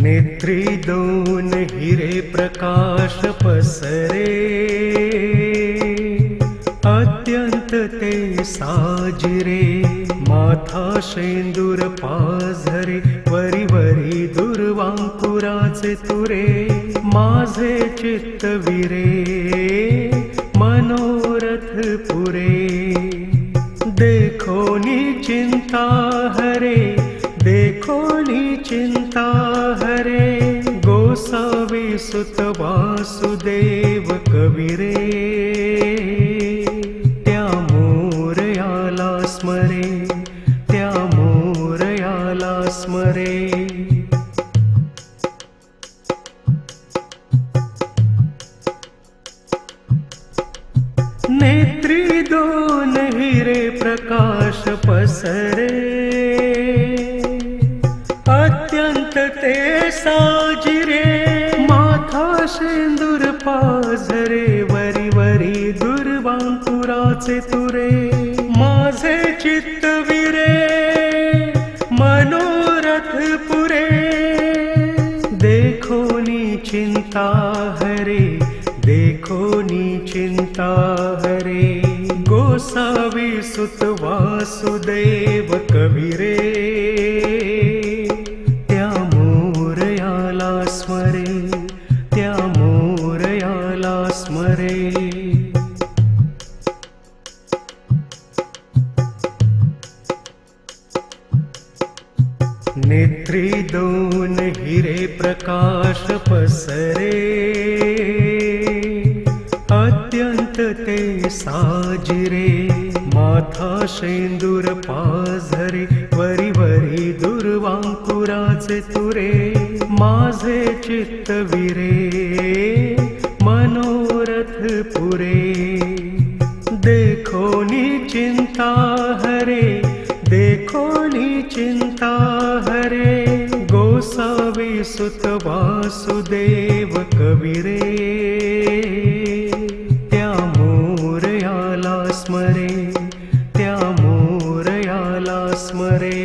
नेत्री दोन हिरे प्रकाश पसरे, अत्यंत ते साजिरे. माथा शेंदूर पाझरे, वरी वरी दुर्वांकुराचे तुरे. माझे चित्त विरे, मनोरथ पुरे. देखोनी चिंता हरे, देखोनी चिंता हरे. गोसावी सुत वासुदेव कविरे, त्या मोरयाला स्मरे, त्या मोरयाला स्मरे. नेत्री दोन हिरे प्रकाश पसरे, अत्यंत ते साजिरे. माथा शेंदूर पाझरे, वरी वरी दुर्वांकुराचे तुरे. माझे चित्त विरे, मनोरथ पुरे. देखोनी चिंता हरे, देखोनी चिंता हरे. गोसावी सुत वासुदेव कविरे, त्या मोरयाला स्मरे, त्या मोरयाला स्मरे. नेत्री दोन हिरे प्रकाश पसरे, अत्यंत ते साजिरे. माथा शेंदूर पाझरे, वरी वरी दुर्वांकुराचे तुरे. माझे चित्त विरे, मनोरथ पुरे. देखोनी चिंता हरे, देखोनी चिंता हरे. गोसावी सुत वासुदेव कविरे, त्या मोरयाला स्मरे, त्या मोरयाला स्मरे.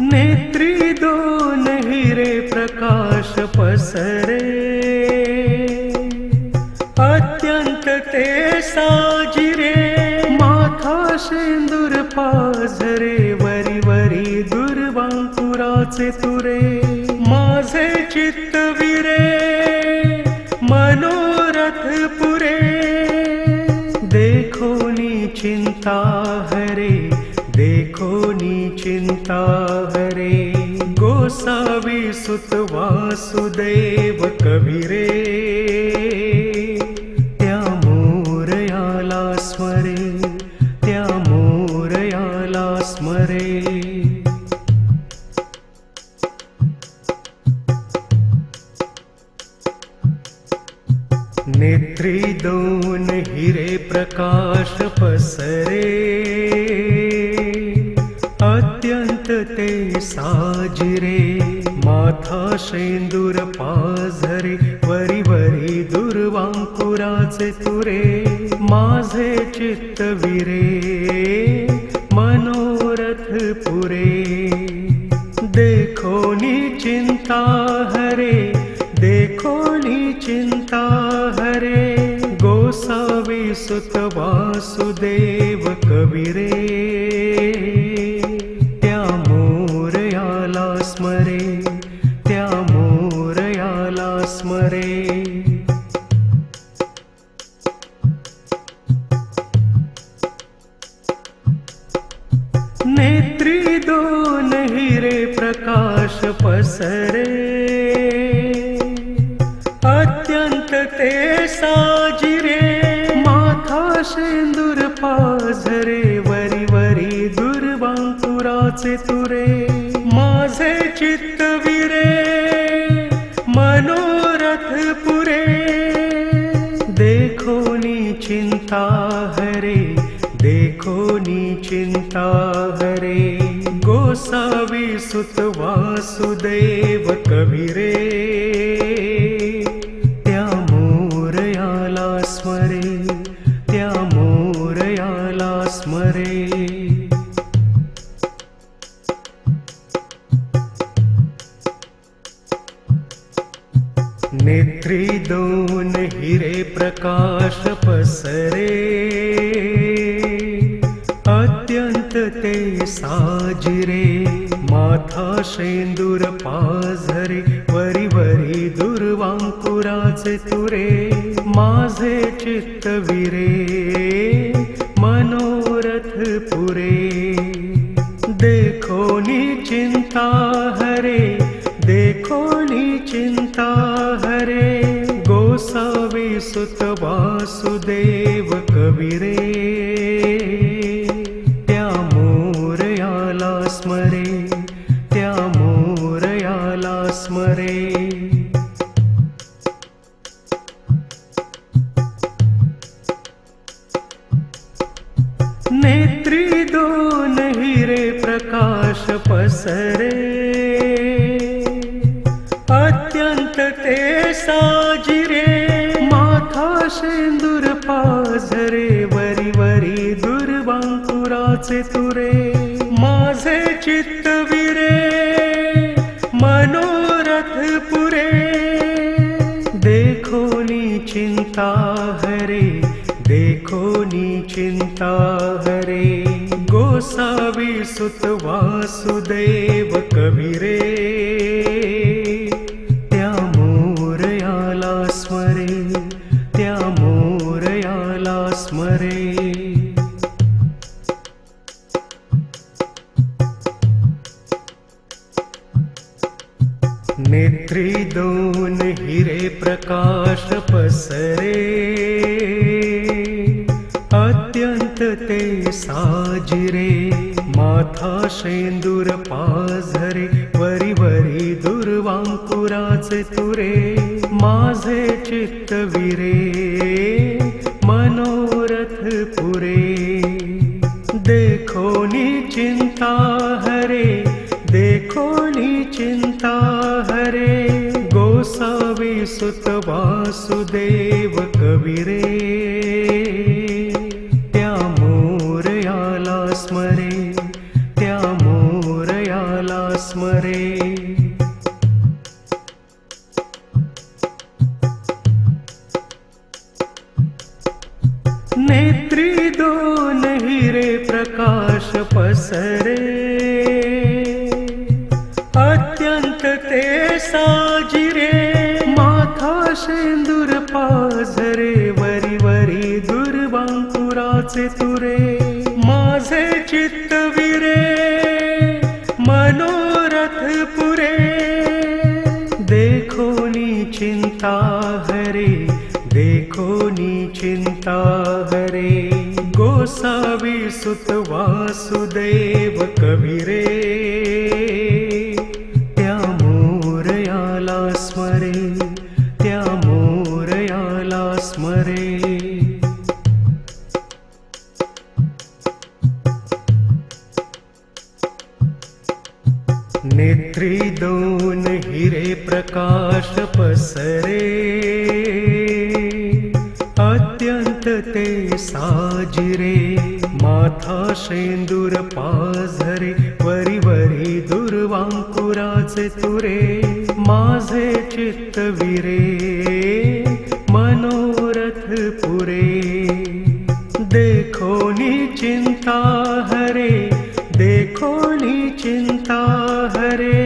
नेत्री दोन हिरे प्रकाश पसरे, अत्यंत ते साजिरे. माथा शेंदूर पाझरे, वरी वरी दुर्वांकुराचे तुरे. माझे चित्त विरे, मनोरथ पुरे. देखोनी चिंता हरे, देखोनी चिंता हरे. गोसावी सुत वासुदेव कविरे, त्या मोरयाला स्मरे, त्या मोरयाला स्मरे. नेत्री दोन हिरे प्रकाश पसरे, अत्यंत ते साजिरे. माथा शेंदूर पाझरे, वरी वरी दुर्वांकुराचे तुरे. माझे चित्त विरे, मनोरथ पुरे. देखोनी चिंता हरे, देखोनी चिंता हरे. गोसावी सुत वासुदेव कविरे, त्या मोरयाला स्मरे, त्या मोरयाला स्मरे. नेत्री दोन हिरे प्रकाश पसरे, अत्यंत ते साजिरे. माथा शेंदूर पाझरे, वरी वरी दुर्वांकुराचे तुरे. माझे चित्त विरे, मनोरथ पुरे. देखोनी चिंता हरे, देखोनी चिंता हरे. गोसावी सुत वासुदेव कविरे, त्या मोरयाला स्मरे, त्या मोरयाला स्मरे. नेत्री दोन हिरे प्रकाश पसरे, अत्यंत ते साजिरे. माथा शेंदूर पाझरे, वरी वरी दुर्वांकुराचे तुरे. माझे चित्त विरे, मनोरथ पुरे. देखो नी चिंता हरे, देखो नी चिंता हरे. गोसावी सुत वासुदेव कविरे, त्या मोरयाला स्मरे, त्या मोरयाला स्मरे. नेत्री दोन हिरे प्रकाश पसरे, अत्यंत ते साजिरे. माथा शेंदूर पाझरे, वरी वरी दुर्वांकुराचे तुरे. माझे चित्त विरे, मनोरथ पुरे. देखो नी चिंता हरे, देखो नी चिंता हरे. गोसावी सुत वासुदेव कविरे, त्या मोरयाला स्मरे, त्या मोरयाला स्मरे. नेत्री दोन हिरे प्रकाश पसरे, अत्यंत ते साजिरे. माथा शेंदूर पाझरे, वरी वरी दुर्वांकुराचे तुरे. माझे चित्त विरे, मनोरथ पुरे. देखो नी चिंता हरे, देखो नी चिंता हरे. गोसावी सुत वासुदेव कविरे, त्या मोरयाला स्मरे, त्या मोरयाला स्मरे. नेत्री दोन हिरे प्रकाश पसरे, अत्यंत ते साजिरे. माथा शेंदूर पाझरे, वरी वरी दुर्वांकुराचे तुरे. माझे चित्त विरे, मनोरथ पुरे. देखो नी चिंता हरे, देखो नी चिंता हरे. गोसावी सुत वासुदेव कविरे, त्या मोरयाला स्मरे, त्या मोरयाला स्मरे. नेत्री दोन हिरे प्रकाश पसरे, अत्यंत ते साजिरे. माथा शेंदूर पाझरे, वरी वरी दुर्वांकुराचे तुरे. माझे चित्त विरे, मनोरथ पुरे. देखो नी चिंता हरे, देखो नी चिंता हरे.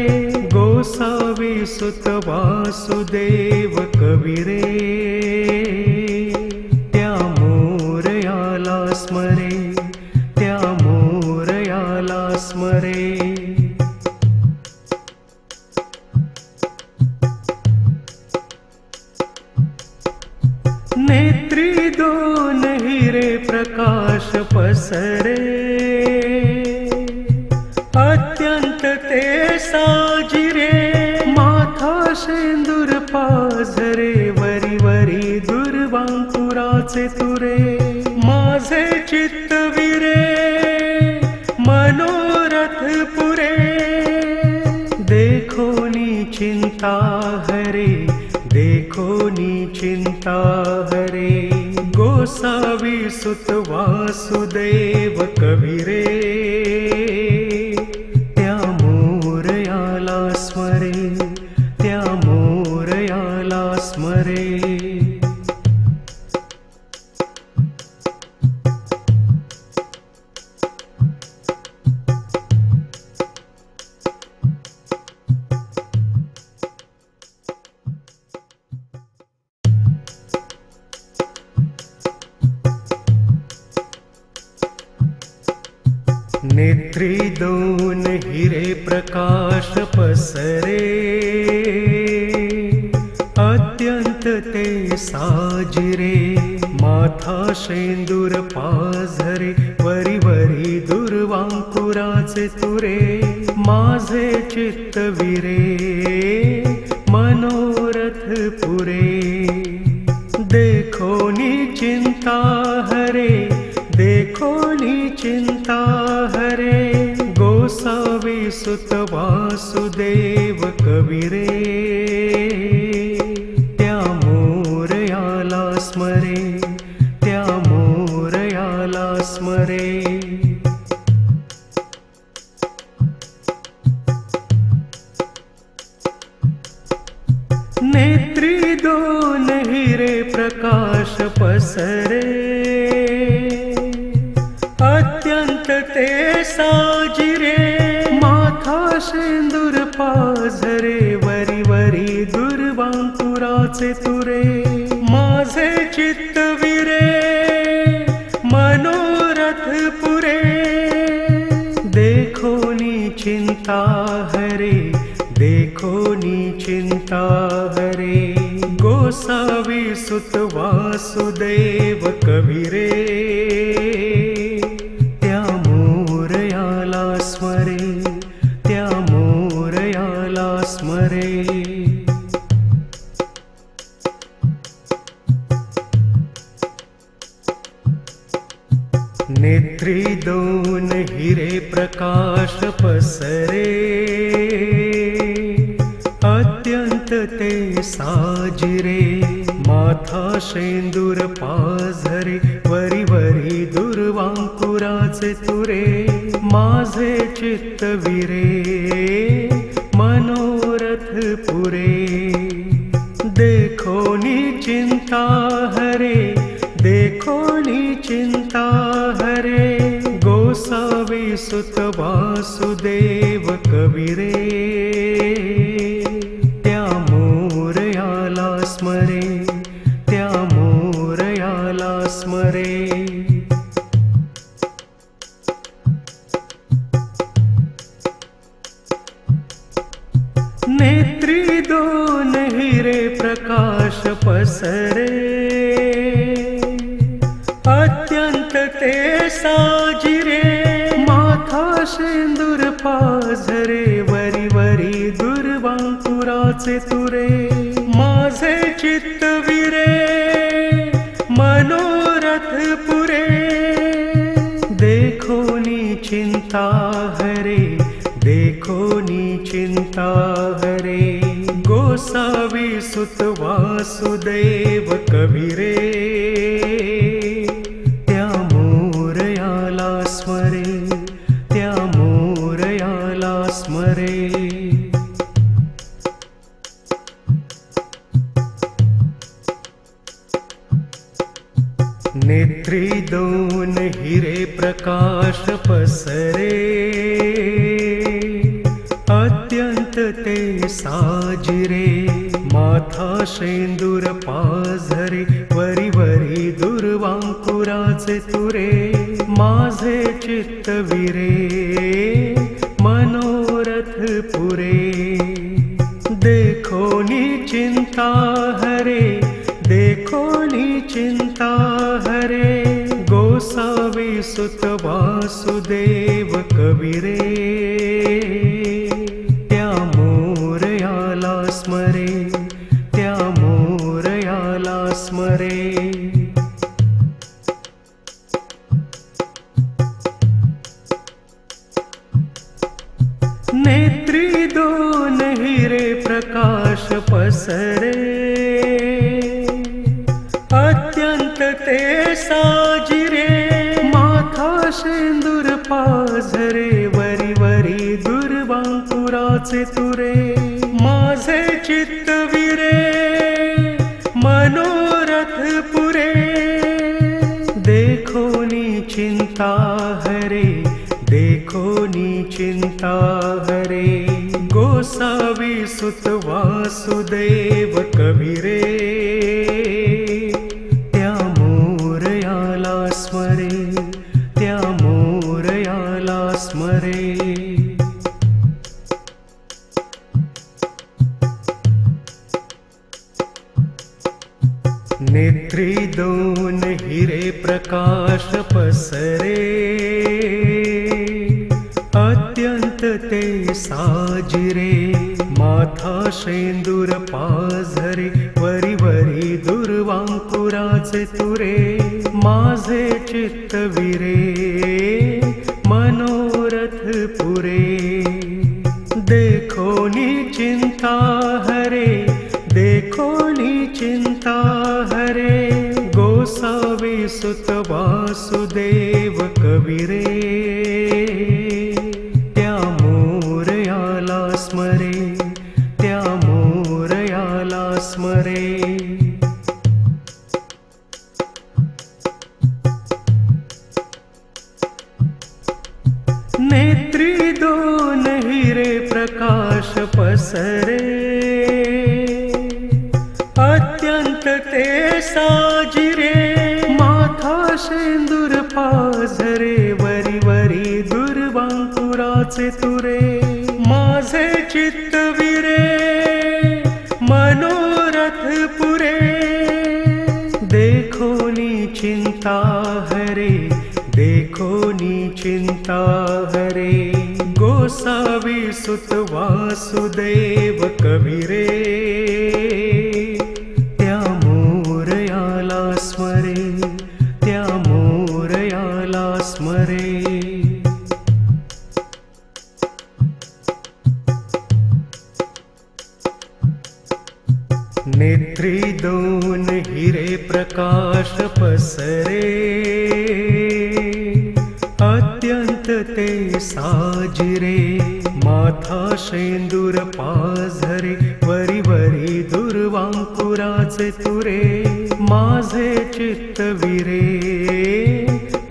गोसावी सुत वासुदेव कविरे, त्या मोरयाला स्मरे, त्या मोरयाला स्मरे. नेत्री दोन हिरे प्रकाश पसरे, अत्यंत ते साजिरे. माथा शेंदूर पाझरे, वरी वरी दुर्वांकुराचे तुरे. माझे चित्त विरे, मनोरथ पुरे. देखो नी चिंता हरे, देखो नी चिंता हरे. गोसावी सुत वासुदेव कविरे, त्या मोरयाला स्मरे, त्या मोरयाला स्मरे. स्मरे नेत्री दोन हिरे प्रकाश पसरे अत्यंत ते साजिरे माथा शेंदूर पाझरे वरी वरी दुर्वांकुराचे तुरे माझे चित्त विरे मनोरथ पुरे देखो नी चिंता हरे देखो नी चिंता हरे गोसावी सुत वासुदेव कविरे त्या मोरयाला स्मरे त्या मोरयाला स्मरे नेत्री दोन हिरे प्रकाश पसरे अत्यंत ते साजिरे माथा शेंदूर पाझरे वरी वरी दुर्वांकुराचे तुरे माझे चित्त विरे मनोरथ पुरे देखो नी चिंता हरे देखो नी चिंता हरे गोसावी सुत वासुदेव कविरे त्या मोरयाला स्मरे त्या मोरयाला स्मरे नेत्री दोन हिरे प्रकाश पसरे अत्यंत ते साजिरे माथा शेंदूर पाझरे वरी वरी दुर्वांकुराचे तुरे माझे चित्त विरे मनोरथ पुरे देखो नी चिंता हरे देखो नी चिंता हरे गोसावी सुत वासुदेव कविरे त्या मोरयाला स्मरे त्या मोरयाला स्मरे नेत्री दोन हिरे प्रकाश पसरे अत्यंत ते साजिरे माथा शेंदूर पाझरे वरी वरी दुर्वांकुराचे तुरे माझे चित्त विरे मनोरथ पुरे देखो नी चिंता हरे देखो नी चिंता हरे गोसावी सुत वासुदेव कविरे त्या मोरयाला स्मरे त्या मोरयाला स्मरे नेत्री दोन हिरे प्रकाश पसरे अत्यंत ते साजिरे माथा शेंदूर पाझरे वरी वरी दुर्वांकुराचे तुरे माझे चित्त विरे मनोरथ पुरे देखो नी चिंता हरे देखो नी चिंता हरे गोसावी सुत वासुदेव कविरे त्या मोरयाला स्मरे त्या मोरयाला स्मरे नेत्री दोन हिरे प्रकाश पसरे अत्यंत ते साजिरे माथा शेंदूर पाझरे वरी वरी दुर्वांकुराचे तुरे माझे चित्त विरे मनोरथ पुरे। देखो नी चिंता हरे, देखो नी चिंता हरे। गोसावी सुत वासुदेव कबीरे, त्या मोरयाला स्मरे, त्या मोरयाला स्मरे। नेत्री दोन हिरे प्रकाश पसरे, अत्यंत ते साजिरे। माथा शेंदूर पाझरे, वरी वरी दुर्वांकुराचे तुरे। माझे चित्त विरे, मनोरथ पुरे। देखो नी चिंता हरे, देखो नी चिंता हरे। गोसावी सुत वासुदेव कबीरे, त्या मोरयाला स्मरे, त्या मोरयाला स्मरे। नेत्री दोन हिरे प्रकाश पसरे, अत्यंत ते साजिरे। माथा शेंदूर पाझरे, वरी वरी दुर्वांकुराचे तुरे। माझे चित्त विरे, मनोरथ पुरे। देखो नी चिंता हरे, देखो नी चिंता हरे। गोसावी सुत वासुदेव कबीरे, त्या मोरयाला स्मरे, त्या मोरयाला स्मरे। नेत्री दोन हिरे प्रकाश पसरे, अत्यंत ते साजिरे। माथा शेंदूर पाझरे, वरी वरी दुर्वांकुराचे तुरे। माझे चित्त विरे,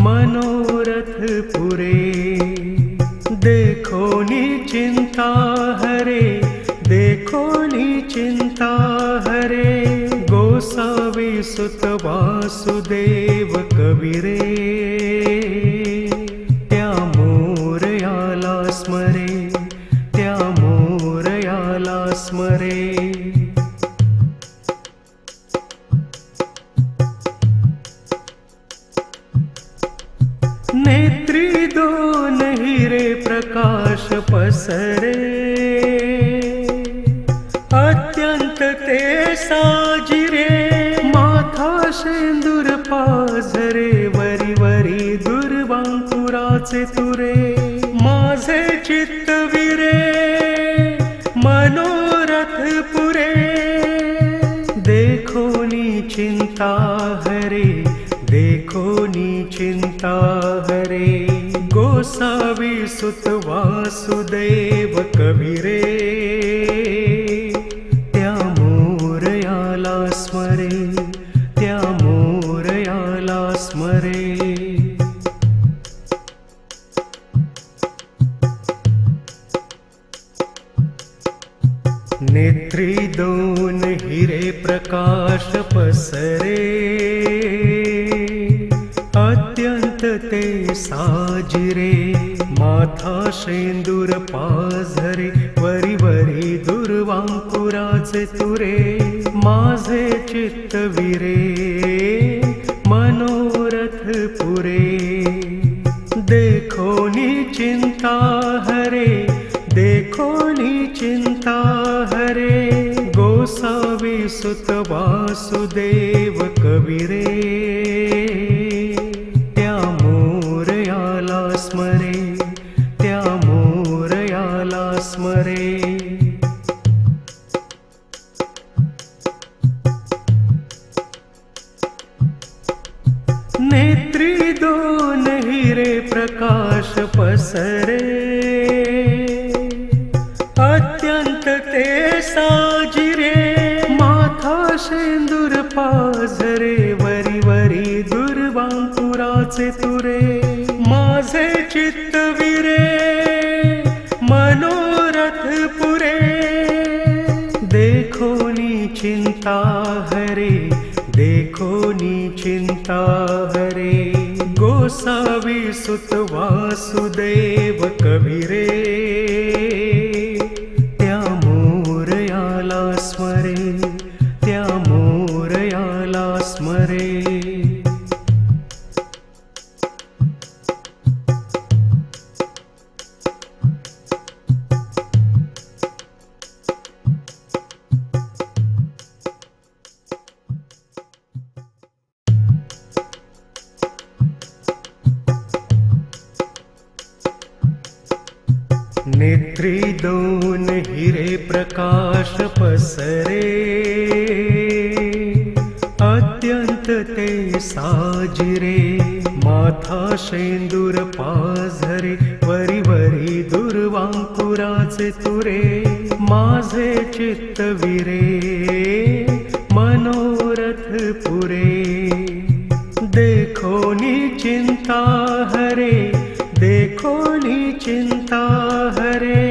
मनोरथ पुरे। देखो नी चिंता हरे, देखो नी चिंता हरे। गोसावी सुत वासुदेव कबीरे, त्या मोरयाला स्मरे, त्या मोरयाला स्मरे। नेत्री दोन हिरे प्रकाश पसरे, अत्यंत ते साजिरे। माथा शेंदूर पाझरे, वरी वरी दुर्वांकुराचे तुरे। माझे चित्त विरे, मनोरथ पुरे। देखो नी चिंता हरे, देखो नी चिंता हरे। गोसावी सुत वासुदेव कबीरे, त्या मोरयाला स्मरे, त्या मोरयाला स्मरे। नेत्री दोन हिरे प्रकाश पसरे, अत्यंत ते साजिरे। माथा शेंदूर पाझरे, वरी वरी दुर्वांकुराचे तुरे। माझे चित्त विरे, मनोरथ पुरे। देखो नी चिंता हरे, देखो नी चिंता हरे। गोसावी सुत वासुदेव कबीरे, त्या मोरयाला स्मरे, त्या मोरयाला स्मरे। नेत्री दोन हिरे प्रकाश पसरे, अत्यंत ते साजिरे। माथा शेंदूर पाझरे वरी वरी दुर्वांकुराचे तुरे माझे चित्तविरे मनोरथ पुरे देखोनी चिंता हरे देखोनी चिंता हरे गोसावी सुत वासुदेव कविरे त्या मोरयाला स्मरे त्या मोरयाला स्मरे नेत्री दोन हिरे प्रकाश पसरे अत्यंत ते साजिरे माथा शेंदूर पाझरे वरी वरी दुर्वांकुराचे तुरे माझे चित्तविरे मनोरथ पुरे देखोनी चिंता हरे देखोनी चिंता हरे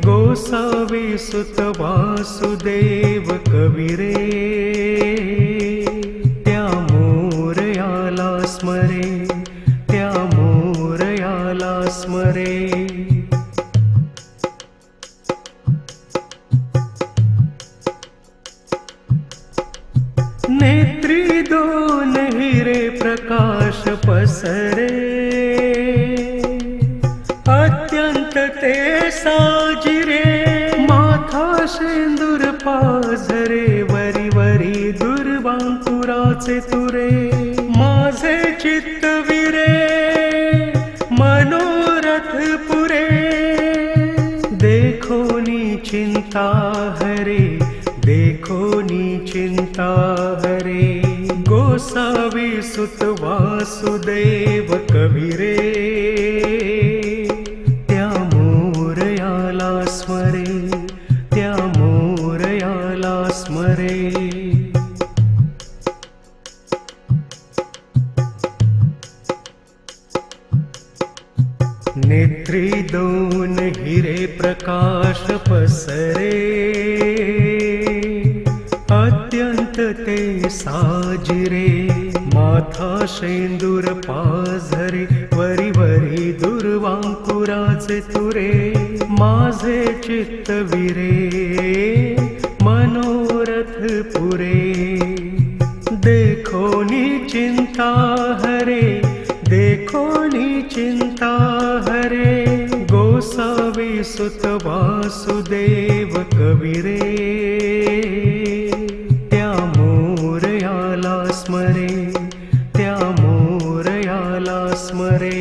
गोसावी सुत वासुदेव कविरे त्या मोरयाला स्मरे त्या मोरयाला स्मरे नेत्री दोन हिरे प्रकाश पसरे अत्यंत ते साजिरे माथा शेंदूर पाझरे वरी वरी दुर्वांकुराचे तुरे माझे चित्तविरे मनोरथ पुरे देखोनी चिंता हरे देखोनी चिंता हरे गोसावी सुत वासुदेव कविरे त्या मोरयाला स्मरे त्या मोरयाला स्मरे नेत्री दोन हिरे प्रकाश पसरे अत्यंत ते साजिरे माथा शेंदूर पाझरे वरी वरी दुर्वांकुराचे तुरे माझे चित्तविरे मनोरथ पुरे देखोनी चिंता हरे देखोनी चिंता हरे गोसावी सुत वासुदेव कविरे त्या मोरयाला स्मरे त्या मोरयाला स्मरे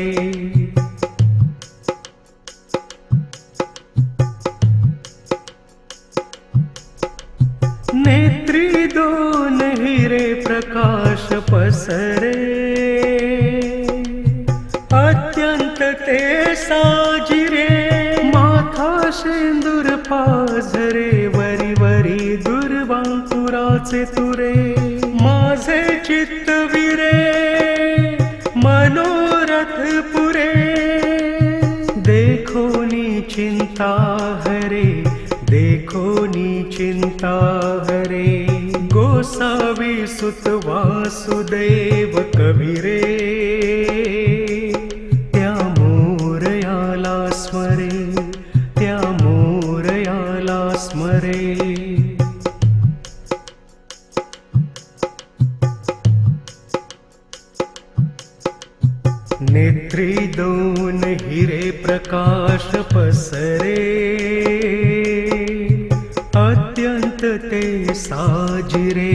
नेत्री दोन हिरे प्रकाश पसरे अत्यंत ते साजिरे माथा शेंदूर पाझरे वरी वरी दुर्वांकुराचे तुरे माझे चित्तविरे मनोरथ पुरे देखोनी चिंता हरे देखोनी चिंता हरे गोसावी सुत वासुदेव कविरे त्या मोरयाला स्मरे त्या मोरयाला स्मरे नेत्री दोन हिरे प्रकाश पसरे अत्यंत ते साजिरे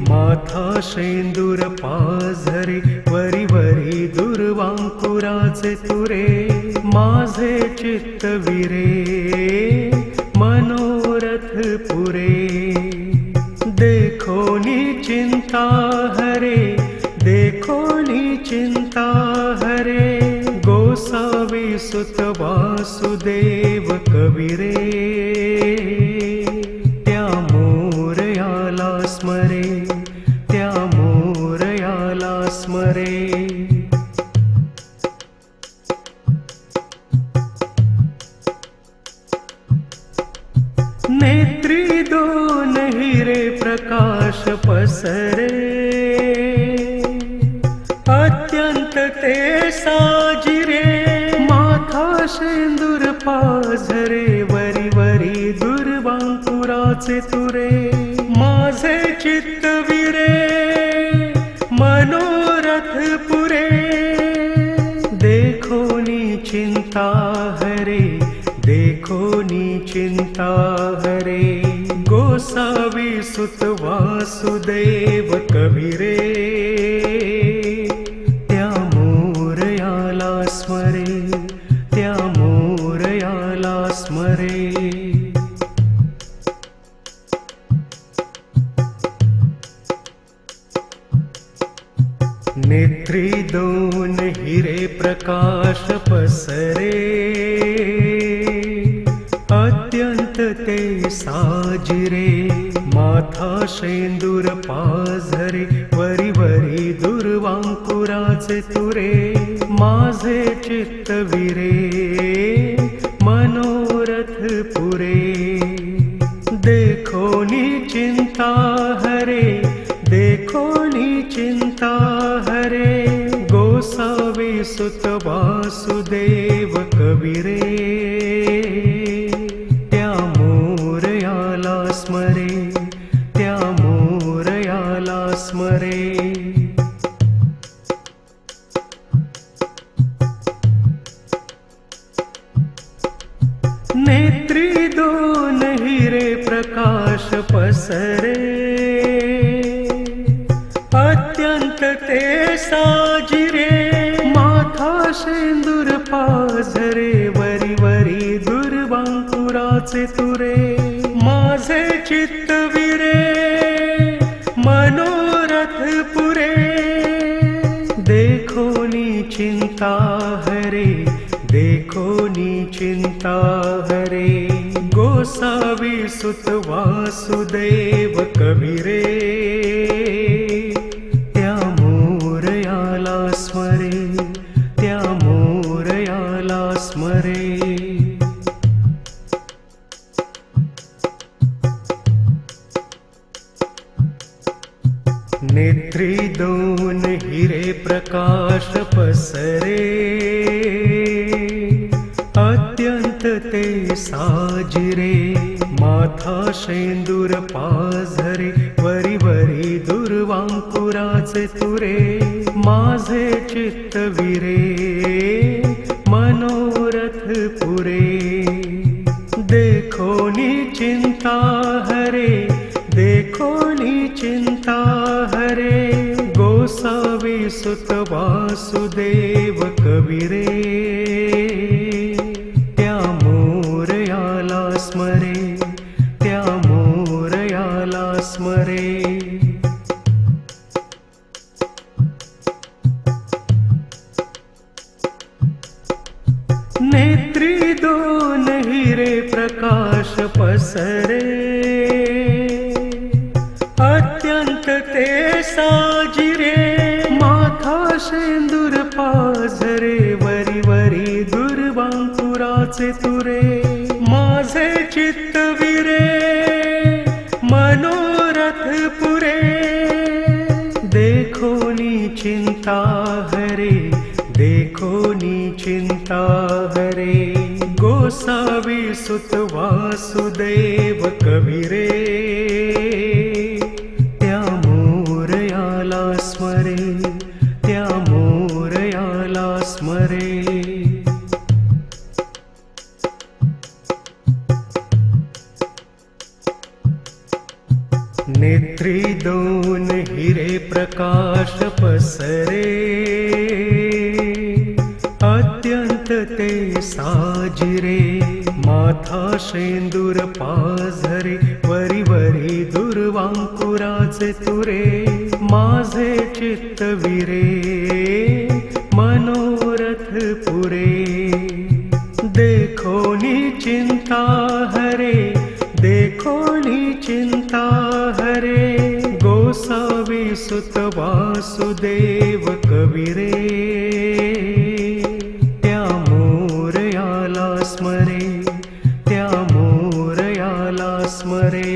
माथा शेंदूर पाझरे वरी वरी दुर्वांकुराचे तुरे माझे चित्तविरे मनोरथ पुरे देखोनी चिंता हरे देखोनी चिंता हरे गोसावी सुत वासुदेव कविरे त्या मोरयाला स्मरे त्या स्मरे। नेत्री दोन हिरे प्रकाश पसरे, अत्यंत ते साजिरे। माथा शेंदूर पाझरे, वरी वरी दुर्वांकुराचे तुरे। माझे चित्त विरे, मनोरथ पुरे। देखोनी चिंता हरे, देखोनी चिंता हरे। गोसावी सुत वासुदेव कबीरे, त्या मोरयाला स्मरे, त्या मोरयाला स्मरे। नेत्री दोन हिरे प्रकाश पसरे, अत्यंत ते साजिरे। माथा शेंदूर पाझरे, वरी वरी दुर्वांकुराचे तुरे। माझे चित्त विरे, मनोरथ पुरे। देखोनी चिंता हरे, देखोनी चिंता हरे। गोसावी सुत वासुदेव कबीरे, त्या मोरयाला स्मरे, त्या मोरयाला स्मरे। नेत्री दोन हिरे प्रकाश पसरे, अत्यंत ते साजिरे। माथा शेंदूर पाझरे, वरी वरी दुर्वांकुराचे तुरे। माझे चित्त विरे, मनोरथ पुरे। देखोनी चिंता हरे, देखोनी चिंता हरे। गोसावी सुत वासुदेव कबीरे, त्या मोरयाला स्मरे, त्या मोरयाला स्मरे। नेत्री दोन हिरे प्रकाश पसरे, अत्यंत ते साजिरे। माथा शेंदूर पाझरे, वरी वरी दुर्वांकुराचे तुरे। माझे चित्त विरे, मनोरथ पुरे। देखोनी चिंता हरे, देखोनी चिंता हरे। गोसावी सुत वासुदेव कबीरे, त्या मोरयाला स्मरे, त्या मोरयाला स्मरे। नेत्री दोन हिरे प्रकाश पसरे, अत्यंत ते साजिरे। माथा शेंदूर पाझरे, वरी वरी दुर्वांकुराचे तुरे। माझे चित्त विरे, मनोरथ पुरे। देखोनी चिंता हरे, देखोनी चिंता हरे। गोसावी सुत वासुदेव कबीरे, त्या मोरयाला स्मरे, त्या मोरयाला स्मरे। नेत्री दोन हिरे प्रकाश पसरे, अत्यंत ते साजिरे। माथा शेंदूर पाझरे, वरी वरी दुर्वांकुराचे तुरे। माझे चित्त विरे, मनोरथ पुरे। देखोनी चिंता हरे, देखोनी चिंता हरे। गोसावी सुत वासुदेव कवी रे, त्या मोरयाला स्मरे, त्या मोरयाला स्मरे.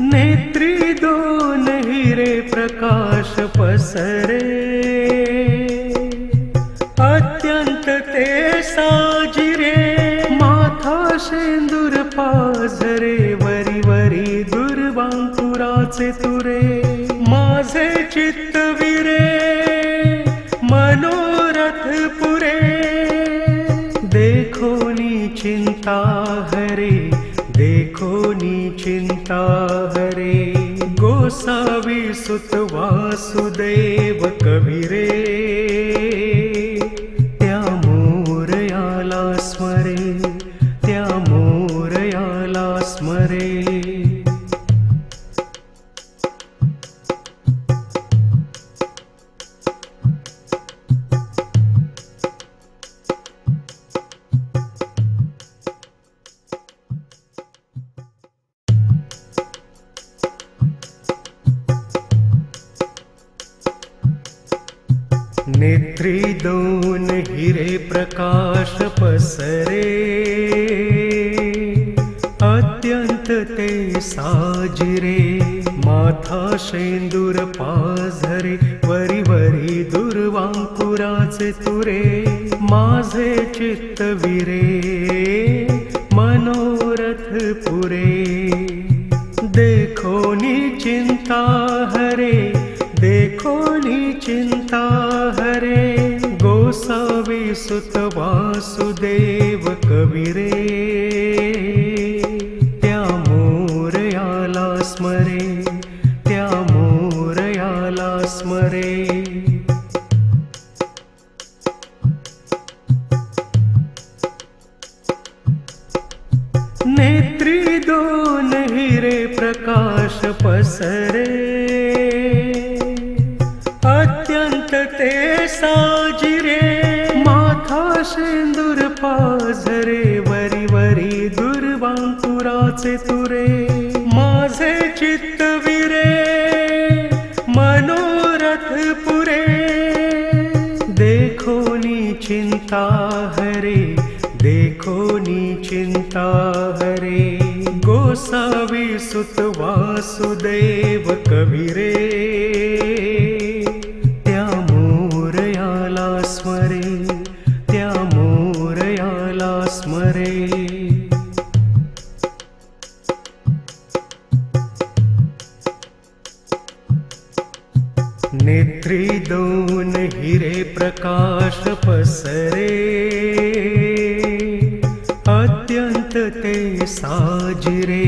नेत्री दोन हिरे प्रकाश पसरे, अत्यंत ते साजिरे. माथा शेंदूर पाझरे, वरी वरी दुर्वांकुराचे तुरे. माझे चित्त विरे, मनोरथ पुरे. देखोनी चिंता हरे, देखोनी चिंता हरे. गोसावी सुत वासुदेव कवी रे, त्या मोरयाला स्मरे, त्या मोरयाला स्मरे. नेत्री दोन हिरे प्रकाश पसरे, अत्यंत ते साजिरे. माथा शेंदूर पाझरे, वरी वरी दुर्वांकुराचे तुरे. माझे चित्त विरे, मनोरथ पुरे. देखोनी चिंता हरे, देखोनी चिंता हरे. गोसावी सुत वासुदेव कवी रे, त्या मोरयाला स्मरे, त्या मोरयाला स्मरे. नेत्री दोन हिरे प्रकाश पसरे, अत्यंत ते साजिरे. माथा शेंदूर पाझरे, वरी वरी दुर्वांकुराचे तुरे. माझे चित्त विरे, मनोरथ पुरे. देखोनी चिंता हरे, देखोनी चिंता हरे. गोसावी सुत वासुदेव कवी रे, त्या मोरयाला स्मरे, त्या मोरयाला स्मरे. नेत्री दोन हिरे प्रकाश पसरे, अत्यंत ते साजिरे.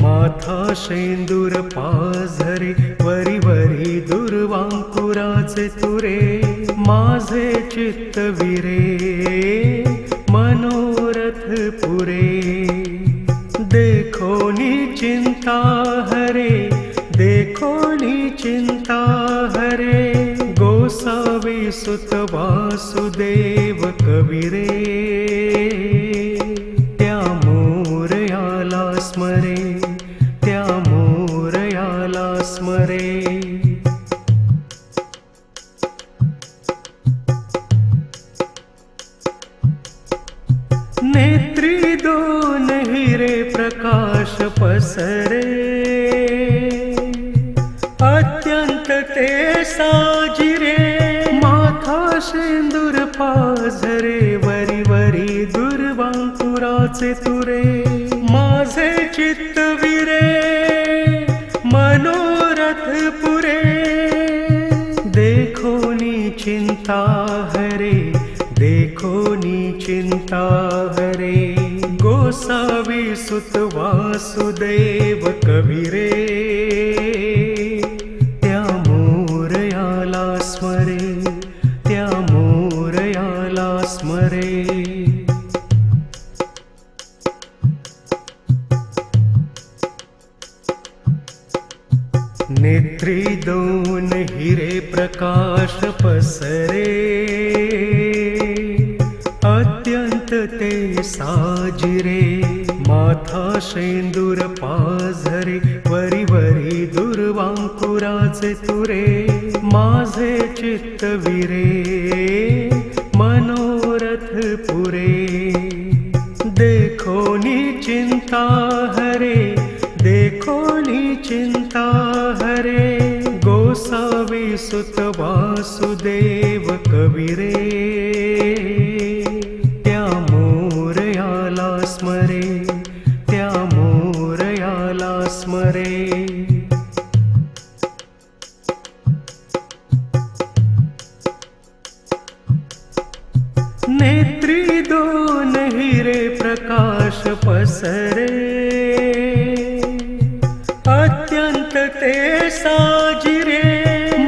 माथा शेंदूर पाझरे, वरी वरी दुर्वांकुराचे तुरे. माझे चित्त विरे, मनोरथ पुरे. देखोनी चिंता हरे, देखोनी चिंता हरे. गोसावी सुत वासुदेव कवी रे, त्या मोरयाला स्मरे, त्या मोरयाला स्मरे. नेत्री दोन हिरे प्रकाश पसरे, अत्यंत ते साजिरे. माथा शेंदूर पाझरे, वरी वरी दुर्वांकुराचे तुरे. माझे चित्त विरे, मनोरथ पुरे. देखोनी चिंता हरे, देखोनी चिंता हरे. गोसावी सुत वासुदेव कवी रे, त्या मोरयाला स्मरे, त्या मोरयाला स्मरे. नेत्री दोन हिरे प्रकाश पसरे, अत्यंत ते साजिरे माथा शेंदूर पाझरे वरी वरी दुर्वांकुराचे तुरे माझे चित्तविरे मनोरथ पुरे देखो नी चिंता हरे देखो नी चिंता हरे गोसावी सुत वासुदेव कविरे त्या मोरयाला स्मरे त्या मोरयाला स्मरे नेत्री दोन हिरे प्रकाश पसरे अत्यंत ते साजिरे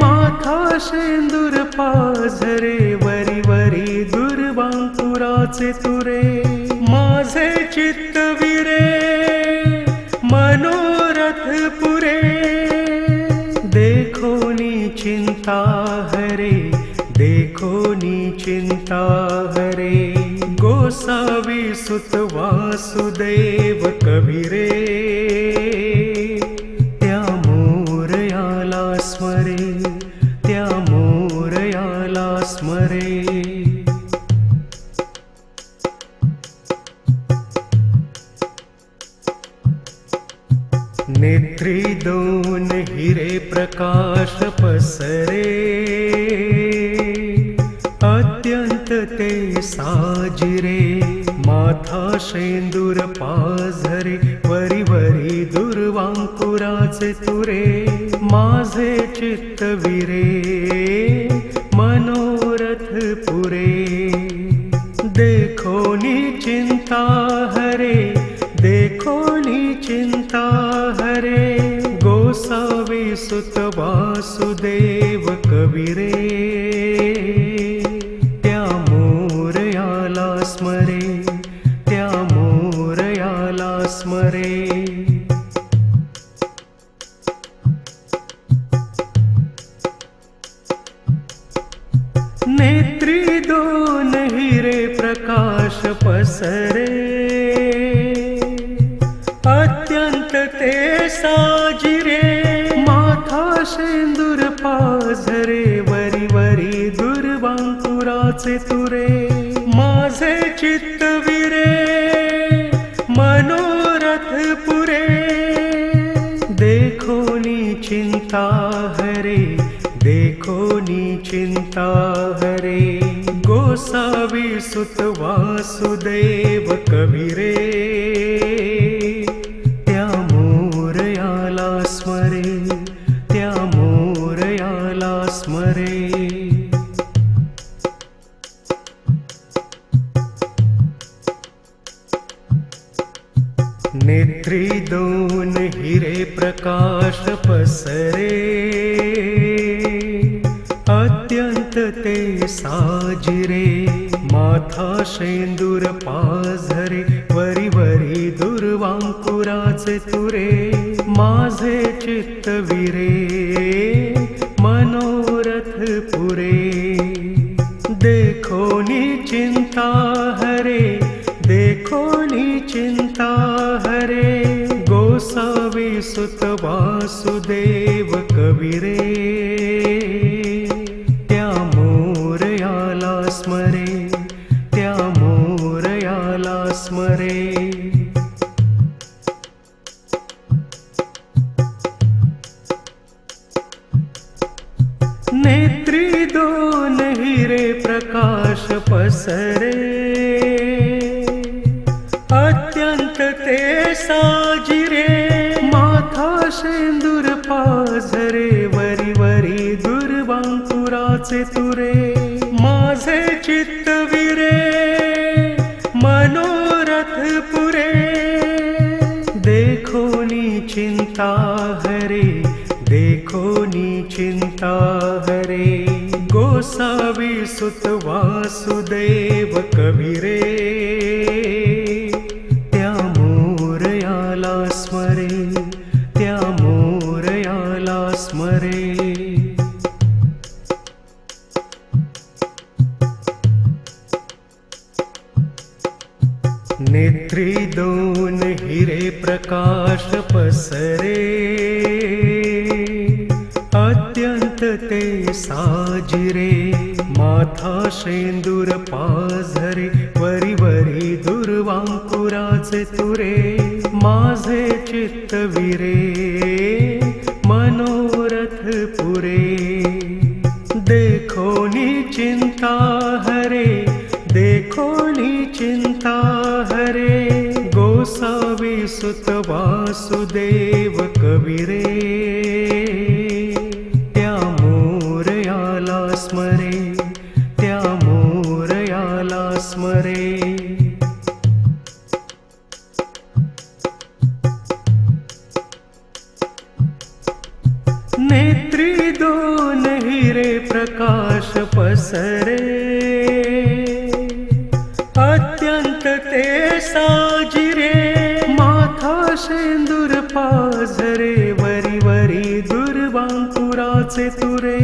माथा शेंदूर पाझरे वरी वरी दुर्वांकुराचे तुरे माझे चित्तविरे मनोरथ पुरे देखो नी चिंता हरे देखो नी चिंता हरे गोसावी सुत वासुदेव कविरे त्या मोरयाला स्मरे त्या मोरयाला स्मरे नेत्री दोन हिरे प्रकाश पसरे अत्यंत ते साजिरे माथा शेंदूर पाझरे वरी वरी दुर्वांकुराचे तुरे माझे चित्तविरे मनोरथ पुरे देखो नी चिंता हरे देखो नी चिंता हरे गोसावी सुत वासुदेव कविरे त्या मोरयाला स्मरे त्या मोरयाला स्मरे नेत्री दोन हिरे प्रकाश पसरे अत्यंत ते साजिरे माथा शेंदूर पाझरे वरी वरी दुर्वांकुराचे तुरे माझे चित्तविरे मनोरथ पुरे देखो नी चिंता हरे देखो नी चिंता हरे गोसावी सुत वासुदेव कविरे त्या मोरयाला स्मरे त्या मोरयाला स्मरे नेत्री दोन हिरे प्रकाश पसरे अत्यंत ते साजिरे माथा शेंदूर पाझरे वरी वरी दुर्वांकुराचे तुरे माझे चित्तविरे मनोरथ पुरे देखो नी चिंता हरे देखो नी चिंता हरे गोसावी सुत वासुदेव कविरे त्या मोरयाला स्मरे त्या मोरयाला स्मरे नेत्री दोन हिरे प्रकाश पसरे अत्यंत ते साजिरे माथा शेंदूर पाझरे वरी वरी दुर्वांकुराचे तुरे माझे चित्तविरे मनोरथ पुरे देखो नी चिंता हरे देखो नी चिंता हरे गोसावी सुत वासुदेव कविरे त्या मोरयाला स्मरे त्या मोरयाला स्मरे नेत्री दोन हिरे प्रकाश पसरे, अत्यंत ते साजिरे. माथा शेंदूर पाझरे, वरी वरी दुर्वांकुराचे तुरे. माझे चित्त विरे, मनोरथ पुरे. देखोनी चिंता हरे, देखोनी चिंता हरे. गोसावी सुत वासुदेव कविरे, त्या मोरयाला स्मरे, त्या मोरयाला स्मरे. नेत्री दोन हिरे प्रकाश पसरे, अत्यंत ते साजिरे. माथा शेंदूर पाझरे, वरी वरी दुर्वांकुराचे तुरे.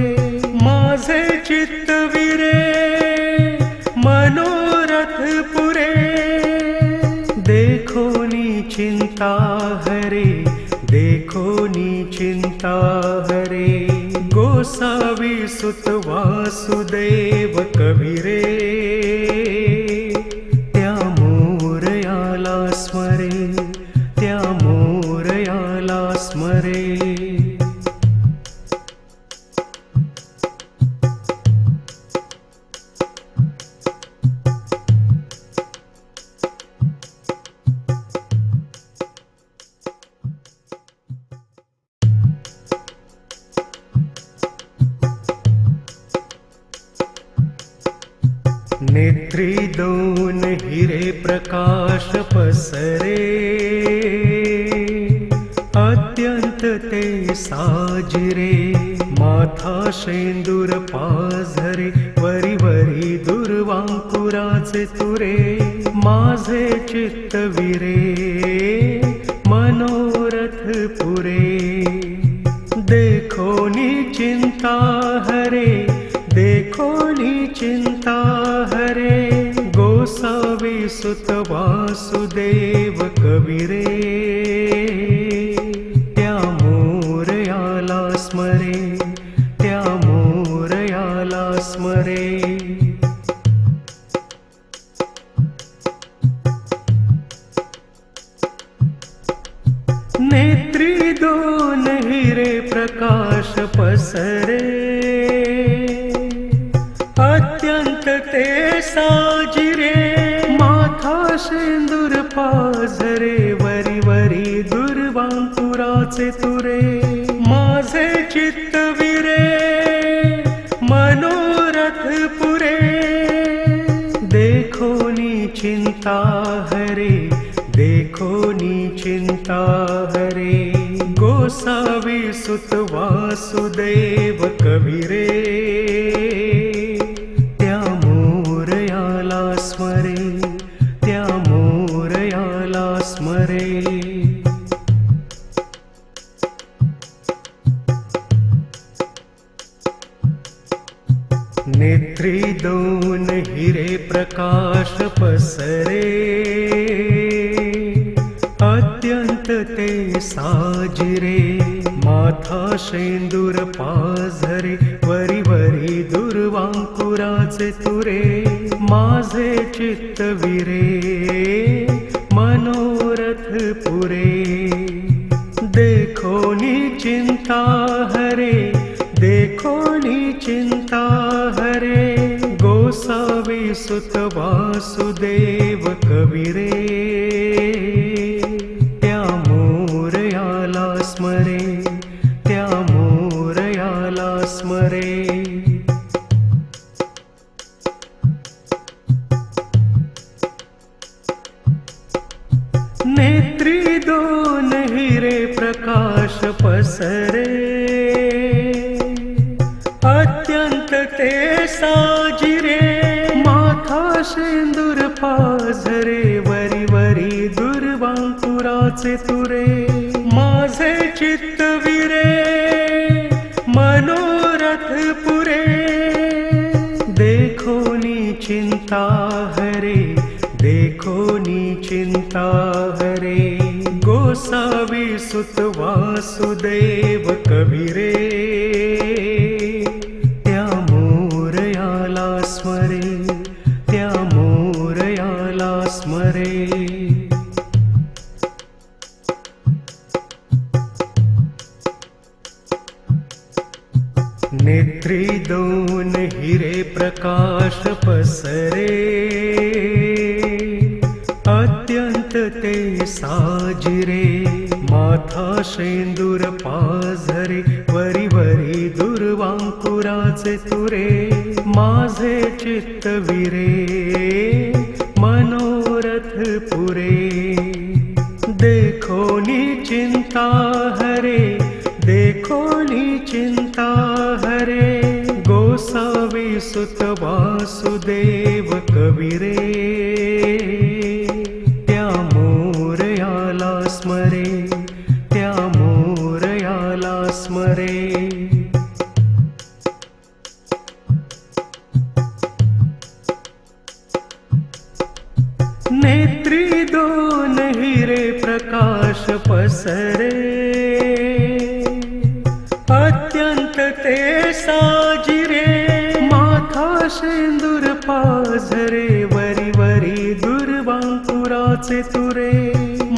माझे चित्त विरे, मनोरथ पुरे. देखोनी चिंता हरे, देखोनी चिंता हरे. गोसावी सुत वासुदेव कविरे, त्या मोरयाला स्मरे, त्या मोरयाला स्मरे. नेत्री दोन हिरे प्रकाश पसरे, अत्यंत ते साजिरे. माथा शेंदूर पाझरे, वरी वरी दुर्वांकुराचे तुरे. माझे चित्त विरे, मनोरथ पुरे. देखोनी चिंता हरे, देखोनी चिंता हरे. गोसावी सुत वासुदेव कविरे, त्या मोरयाला स्मरे, त्या मोरयाला स्मरे. नेत्री दोन हिरे प्रकाश पसरे, अत्यंत ते साजिरे. माथा शेंदूर पाझरे, वरी वरी दुर्वांकुराचे तुरे. माझे चित्त विरे, मनोरथ पुरे. देखोनी चिंता हरे, देखोनी चिंता हरे. गोसावी सुत वासुदेव कविरे, त्या मोरयाला स्मरे, त्या मोरयाला स्मरे. नेत्री दोन हिरे प्रकाश पसरे, अत्यंत ते साजिरे. माथा शेंदूर पाझरे, वरी वरी दुर्वांकुराचे तुरे. माझे चित्त विरे, मनोरथ पुरे. देखोनी चिंता हरे, देखोनी चिंता हरे. गोसावी सुत वासुदेव कविरे, त्या मोरयाला स्मरे, त्या मोरयाला स्मरे. नेत्री दोन हिरे प्रकाश पसरे, अत्यंत ते साजिरे. माथा शेंदूर पाझरे, वरी वरी दुर्वांकुराचे तुरे. माझे चित्त विरे, मनोरथ पुरे. देखोनी चिंता हरे, देखोनी चिंता हरे गोसावी सुत वासुदेव कबीरे त्या मोरयाला स्मरे त्या मोरयाला स्मरे नेत्री दोन हिरे प्रकाश पसरे अत्यंत ते साजिरे माथा शेंदूर पाझरे वरी वरी दुर्वांकुराचे तुरे माझे चित्त विरे मनोरथ पुरे देखो नी चिंता हरे देखो नी चिंता हरे गोसावी सुत वासुदेव कबीरे त्या मोरयाला स्मरे त्या मोरयाला स्मरे नेत्री दोन हिरे प्रकाश पसरे अत्यंत ते साजिरे माथा शेंदूर पाझरे वरी वरी दुर्वांकुराचे तुरे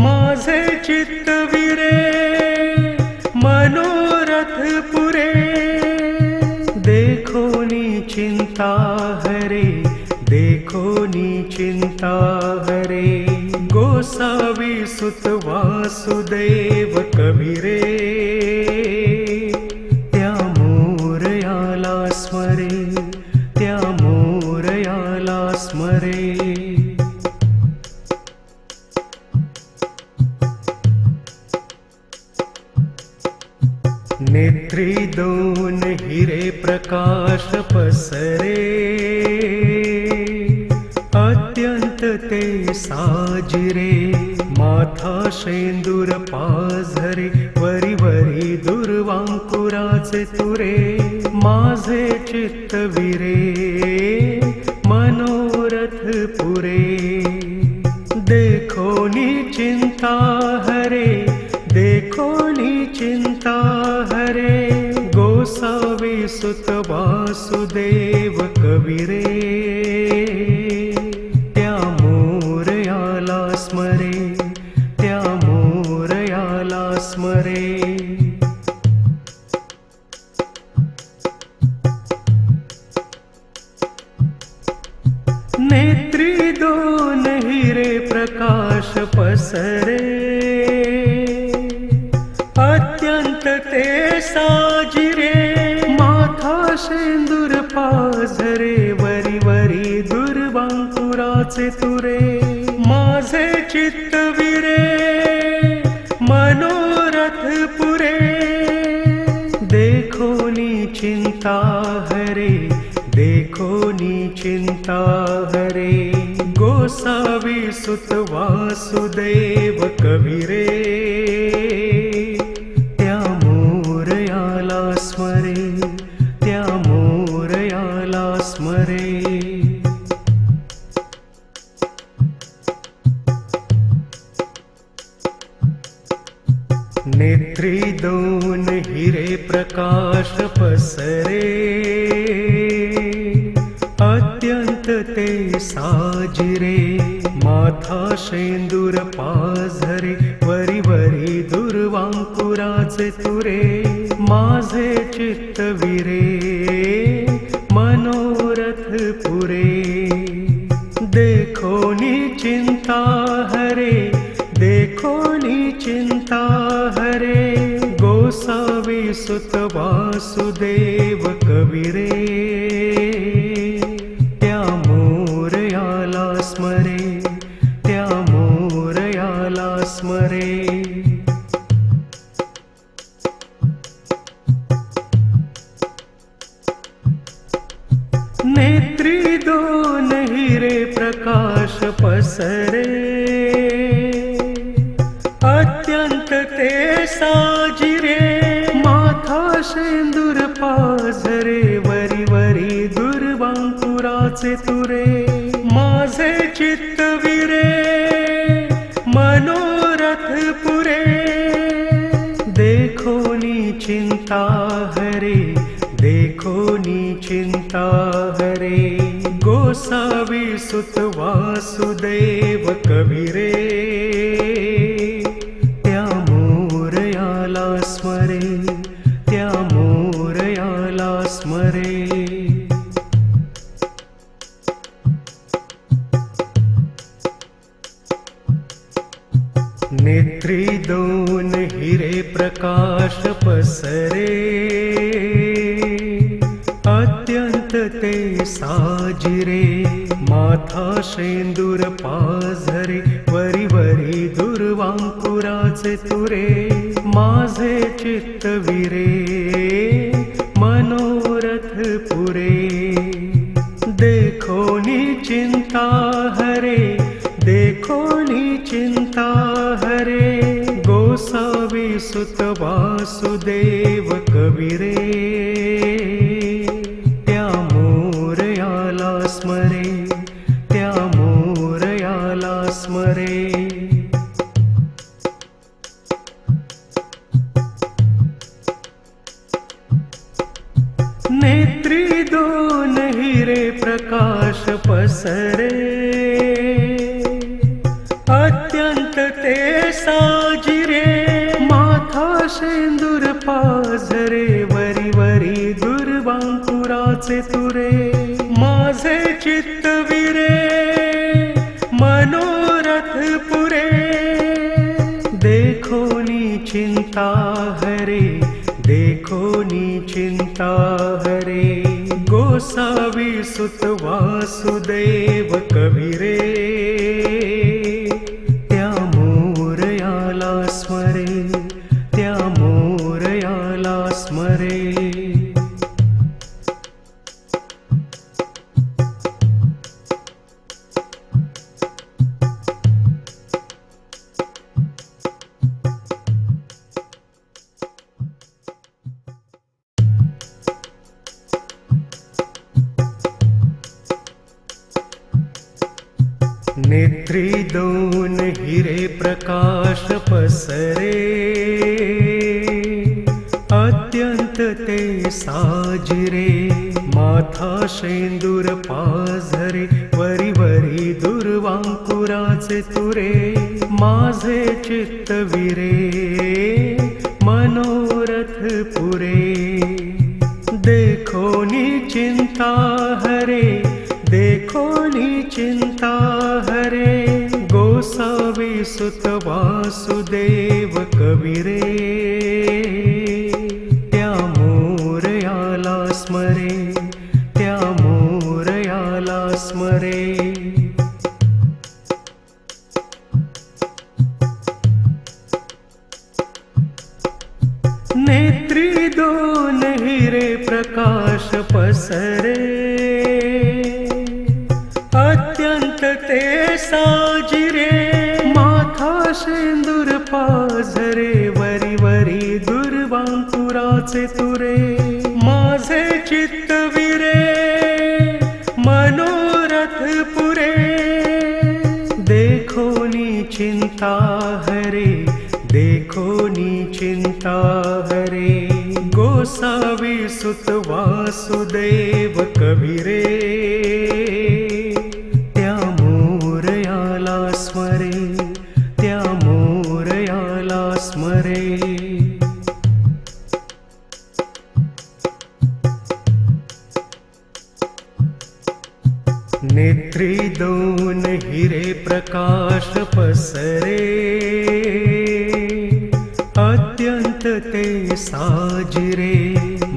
माझे चित्त विरे मनोरथ पुरे देखो नी चिंता हरे देखो नी चिंता हरे गोसावी सुत वासुदेव कबीरे त्या मोरयाला स्मरे त्या मोरयाला स्मरे नेत्री दोन हिरे प्रकाश पसरे अत्यंत ते साजिरे माथा शेंदूर पाझरे वरी वरी दुर्वांकुराचे तुरे माझे चित्त विरे मनोरथ पुरे देखो नी चिंता हरे देखो नी चिंता हरे गोसावी सुत वासुदेव कबीरे त्या मोरयाला स्मरे त्या मोरयाला स्मरे नेत्री दोन हिरे प्रकाश पसरे अत्यंत ते साजिरे माथा शेंदूर पाझरे वरी वरी दुर्वांकुराचे तुरे माझे चित्त विरे मनोरथ पुरे देखो नी चिंता हरे देखो नी चिंता हरे गोसावी सुत वासुदेव कबीरे त्या मोरयाला स्मरे त्या मोरयाला स्मरे नेत्री दोन हिरे प्रकाश पसरे अत्यंत ते साजिरे माथा शेंदूर पाझरे वरी वरी दुर्वांकुराचे तुरे माझे चित्त विरे मनोरथ पुरे देखो नी चिंता हरे देखो नी चिंता हरे गोसावी सुत वासुदेव कबीरे त्या मोरयाला स्मरे त्या मोरयाला स्मरे नेत्री दोन हिरे प्रकाश पसरे अत्यंत ते साजिरे माथा शेंदूर पाझरे वरी वरी दुर्वांकुराचे तुरे माझे चित्त विरे चिंता हरे गोसावी सुत वासुदेव कवी रे त्या मोरयाला स्मरे त्या मोरयाला स्मरे नेत्री दोन हिरे प्रकाश पसरे अत्यंत ते साजिरे माथा शेंदूर पाझरे वरी वरी दुर्वांकुराचे तुरे माझे चित्त विरे मनोरथ पुरे देखोनी चिंता हरे देखोनी चिंता हरे गोसावी सुत वासुदेव कवी रे त्या मोरयाला स्मरे त्या मोरयाला स्मरे नेत्री दोन हिरे प्रकाश पसरे अत्यंत ते साजिरे माथा शेंदूर पाझरे वरी वरी दुर्वांकुराचे तुरे माझे चित्त विरे मनोरथ पुरे देखोनी चिंता हरे देखोनी चिंता हरे गोसावी सुत वासुदेव कवी रे त्या मोरयाला स्मरे त्या मोरयाला स्मरे नेत्री दोन हिरे प्रकाश पसरे अत्यंत ते साजिरे माथा शेंदूर पाझरे वरी वरी दुर्वांकुराचे तुरे माझे चित्त विरे मनोरथ पुरे देखोनी चिंता हरे देखोनी चिंता हरे गोसावी सुत वासुदेव कवी रे त्या मोरयाला स्मरे त्या मोरयाला स्मरे नेत्री दोन हिरे प्रकाश पसरे अत्यंत ते साजिरे माथा शेंदूर पाझरे वरी वरी दुर्वांकुराचे तुरे माझे चित्त विरे मनोरथ पुरे देखोनी चिंता हरे देखोनी चिंता हरे गोसावी सुत वासुदेव कवी रे त्या मोरयाला स्मरे त्या मोरयाला स्मरे नेत्री दोन हिरे प्रकाश पसरे अत्यंत ते साजिरे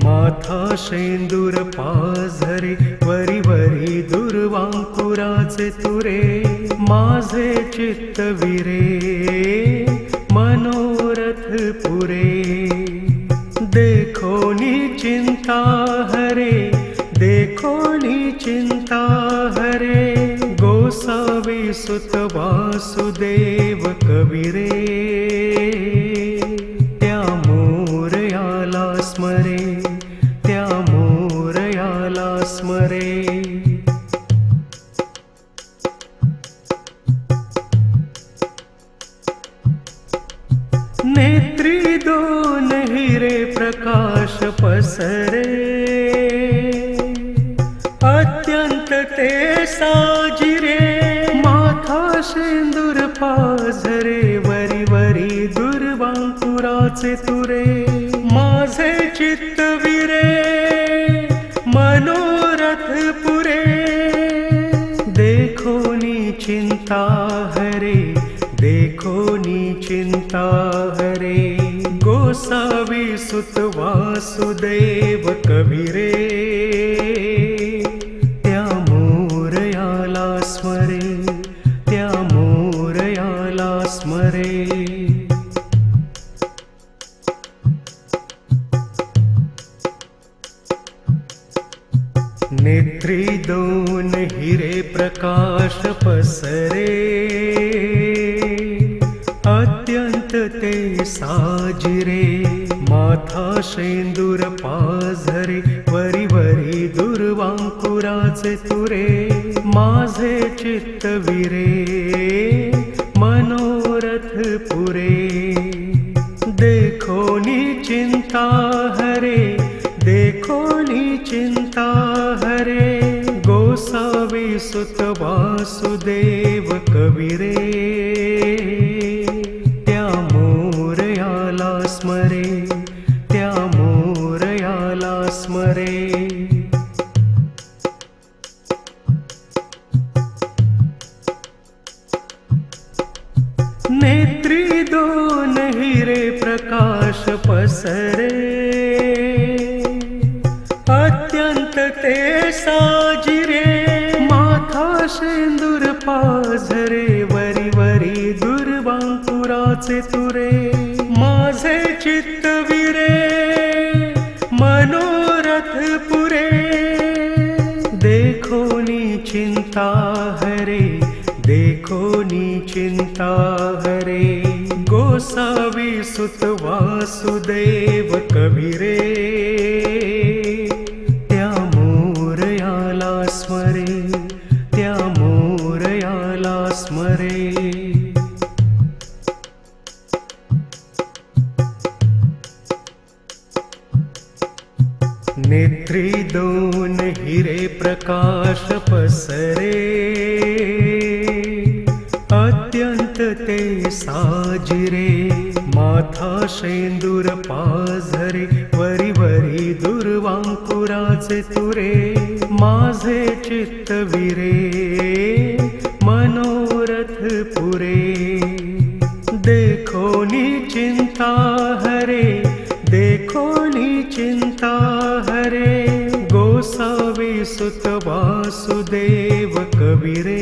माथा शेंदूर पाझरे वरी वरी दुर्वांकुराचे तुरे माझे चित्त विरे मनोरथ पुरे देखोनी चिंता हरे देखोनी चिंता हरे गोसावी सुत वासुदेव कवी रे त्या मोरयाला स्मरे त्या मोरयाला स्मरे नेत्री दोन हिरे प्रकाश पसरे साजिरे माथा शेंदूर पाझरे वरी वरी दुर्वांकुराचे तुरे माझे चित्त विरे मनोरथ पुरे देखो नी चिंता हरे देखो नी चिंता हरे गोसावी सुत वासुदेव कविरे त्या मोरयाला स्मरे त्या मोरयाला स्मरे नेत्री दोन हिरे प्रकाश पसरे अत्यंत ते साजिरे माथा शेंदूर पाझरे वरी वरी दुर्वांकुराचे तुरे माझे चित्त विरे मनोरथ पुरे देखो नी चिंता हरे देखो नी चिंता हरे गोसावी सुत वासुदेव कविरे त्या मोरयाला स्मरे त्या मोरयाला स्मरे नेत्री दोन हिरे प्रकाश पसरे अत्यंत ते साजिरे माथा शेंदूर पाझरे वरी वरी दुर्वांकुराचे तुरे माझे चित्त विरे मनोरथ पुरे देखो नी चिंता हरे देखो नी चिंता हरे गोसावी सुत वासुदेव कविरे त्या मोरयाला स्मरे त्या मोरयाला स्मरे नेत्री दोन हिरे प्रकाश पसरे अत्यंत ते साजिरे माथा शेंदूर पाझरे वरी वरी दुर्वांकुराचे तुरे माझे चित्त विरे मनोरथ पुरे देखो नी चिंता हरे देखो नी चिंता हरे गोसावी सुत वासुदेव कविरे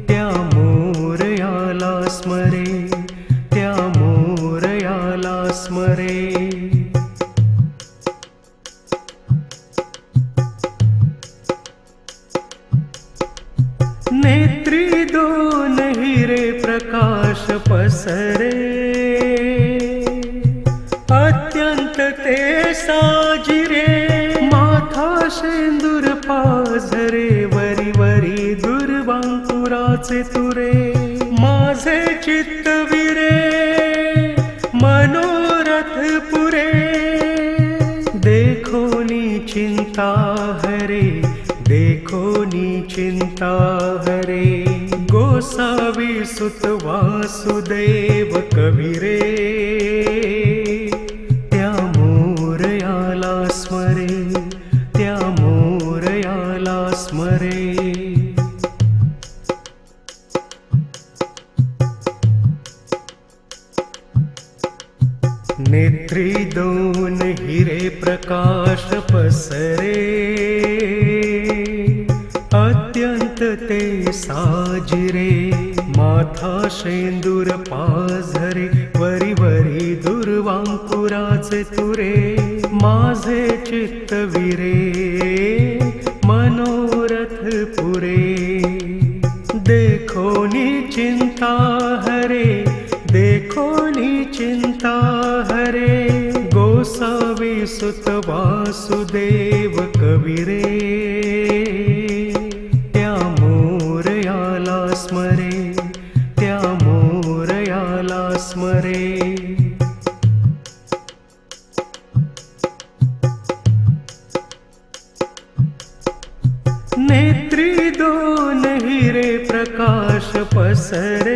त्या मोरयाला स्मरे त्या मोरयाला स्मरे नेत्री दोन हिरे प्रकाश पसरे अत्यंत ते साजिरे माथा शेंदूर पाझरे वरी वरी दुर्वांकुराचे तुरे माझे चित्त विरे मनोरथ पुरे देखो नी चिंता हरे देखो नी चिंता हरे गोसावी सुत वासुदेव कविरे त्या मोरयाला स्मरे त्या मोरयाला स्मरे नेत्री दोन हिरे प्रकाश पसरे अत्यंत ते साजिरे माथा शेंदूर पाझरे वरी वरी दुर्वांकुराचे तुरे माझे चित्त विरे मनोरथ पुरे देखो नी चिंता हरे देखो नी चिंता हरे गोसावी सुत वासुदेव कविरे त्या मोरयाला स्मरे त्या मोरयाला स्मरे पसरे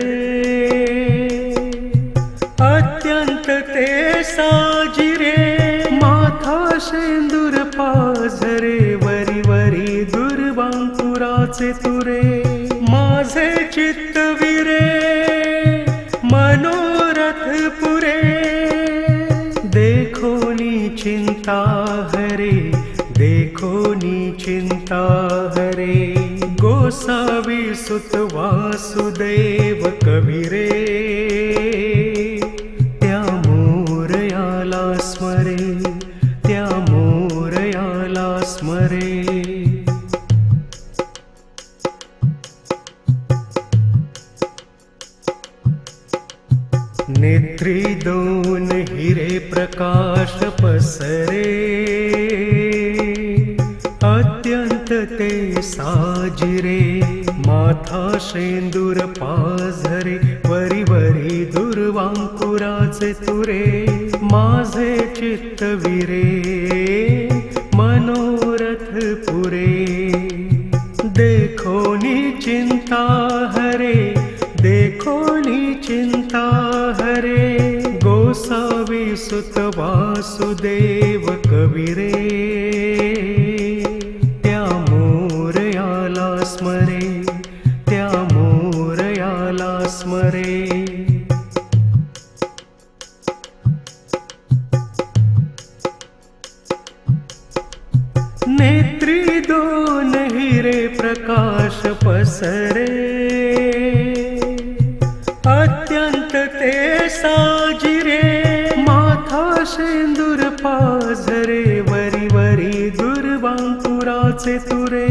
अत्यंत ते साजिरे माथा शेंदूर पाझरे वरी वरी दुर्वांकुराचे तुरे माझे चित्त विरे मनोरथ पुरे देखोनी चिंता हरे देखोनी चिंता हरे गोसावी सुत वासुदेव कविरे त्या मोरयाला स्मरे त्या मोरयाला स्मरे नेत्री दोन हिरे प्रकाश पसरे अत्यंत ते साजिरे माथा शेंदूर पाझरे वरी वरी दुर्वांकुराचे तुरे माझे चित्त विरे मनोरथ पुरे देखोनी चिंता हरे देखोनी चिंता हरे गोसावी सुत वासुदेव कविरे त्या मोरयाला स्मरे त्या मोरयाला स्मरे नेत्री दोन हिरे प्रकाश पसरे अत्यंत ते साजिरे माथा शेंदूर पाझरे वरी वरी दुर्वांकुराचे तुरे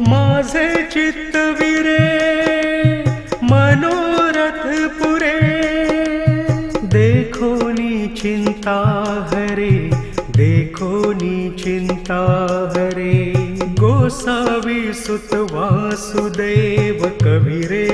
माझे चित्त विरे मनोरथ पुरे देखोनी चिंता हरे देखोनी चिंता हरे गोसावी सुत वासुदेव कविरे